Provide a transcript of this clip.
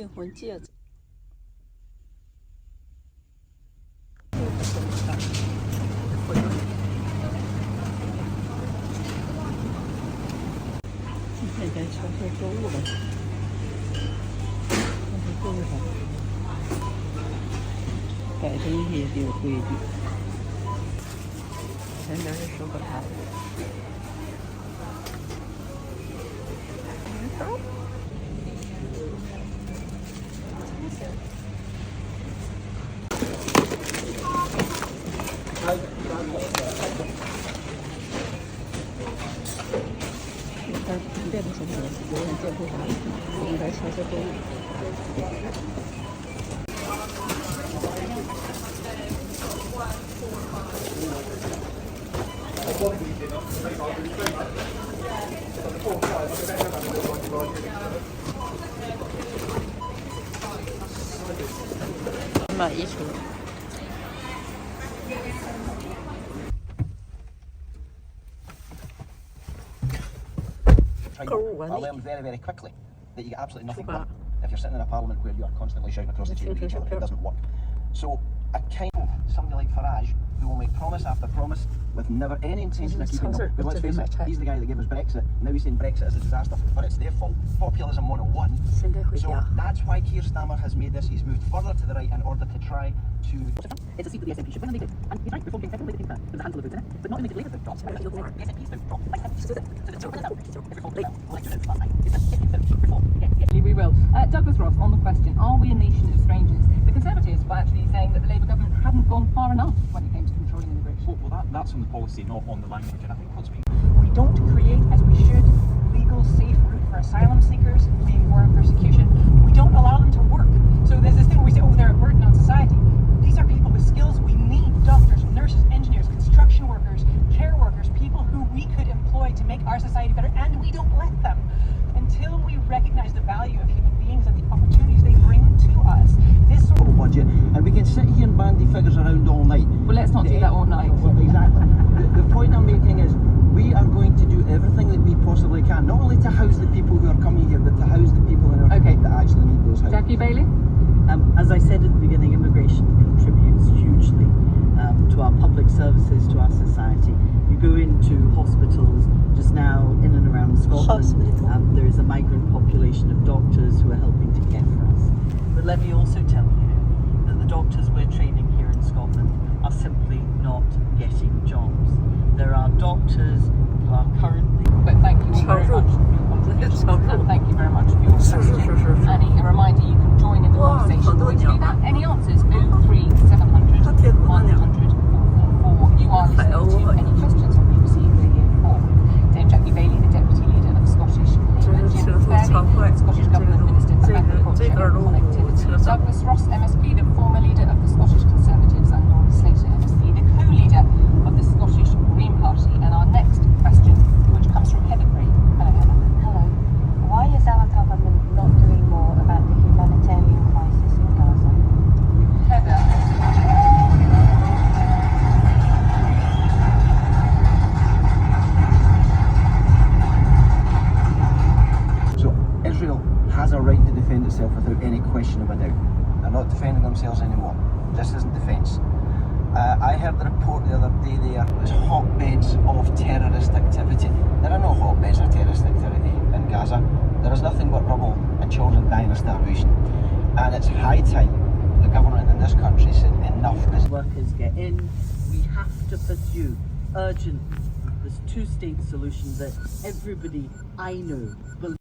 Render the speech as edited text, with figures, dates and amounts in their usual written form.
订婚戒指。今天在超市购物了，看看购物上，摆东西也得有规矩。前面是收个盘。别的什么有人见不着，我们来超市购物。买一车。I learned very, very quickly that you get absolutely nothing done if you're sitting in a parliament where you are constantly shouting across the chamber. It doesn't work. So a kind of somebody like Farage who will make promise after promise with never any intention of keeping them. Because let's face it, he's the guy that gave us Brexit. Now he's saying Brexit is a disaster, but it's their fault. Populism 101. So that's why Keir Starmer has made this. He's moved further to the right in order to try to... It's a seat that the SNP should win and they did. And he's right, before being second, Labour came third. There was a handful of votes in it, but not only did Labour vote drop, the SNP's vote dropped. We will. Douglas Ross, on the question, are we a nation of strangers? The Conservatives were actually saying that the Labour government hadn't gone far enough when it came to controlling immigration. Well, that's on the policy, not on the language, and I think what's being... We don't create, as we should, legal, safe route for asylum seekers fleeing war and persecution. We don't allow them to work. So there's this thing where we say, oh, they're a burden on society. These are people with skills. We need doctors, nurses, engineers, construction workers, care workers, people who we could employ to make our society better, and we don't let them. Until we recognize the value of human beings and the opportunities they bring to us, this sort of budget, and we can sit here and bandy figures around all night. Well, let's not do that all night. Well, exactly. The point I'm making is we are going to do everything that we possibly can, not only to house the people who are coming here, but to house the people in our country that actually need those houses. Jackie Bailey? As I said at the beginning, immigration contributes hugely to our public services, to our society. You go into hospitals just now in and around Scotland, there is a migrant population of doctors who are helping to care for us. But let me also tell you that the doctors we're training here in Scotland are simply not getting jobs. There are doctors who are currently... But thank you very much for your contribution. And thank you very much for your question. Annie, a reminder, you can join in the conversation. The way to do that, any answers, 03700 100 444. You are listening to Any Questions on BBC Radio 4. Dame Jackie Bailey, the Deputy Leader of Scottish Labour, Jim Fairley, Scottish Government Minister for Agriculture and Connectivity, Douglas Ross, MSP, the former Leader of the Scottish Conservatives, and Laura Slater, MSP, the co-leader of the Scottish Green Party. And our next question, which comes from Heather Gray. Hello, Heather. Hello. Why is our government not doing more about the humanitarian crisis in Gaza? Heather. Israel has a right to defend itself without any question of a doubt. They're not defending themselves anymore. This isn't defence. I heard the report the other day there was hotbeds of terrorist activity. There are no hotbeds of terrorist activity in Gaza. There is nothing but rubble and children dying of starvation. And it's high time the government in this country said enough. Workers get in, we have to pursue urgently this two-state solution that everybody I know believes.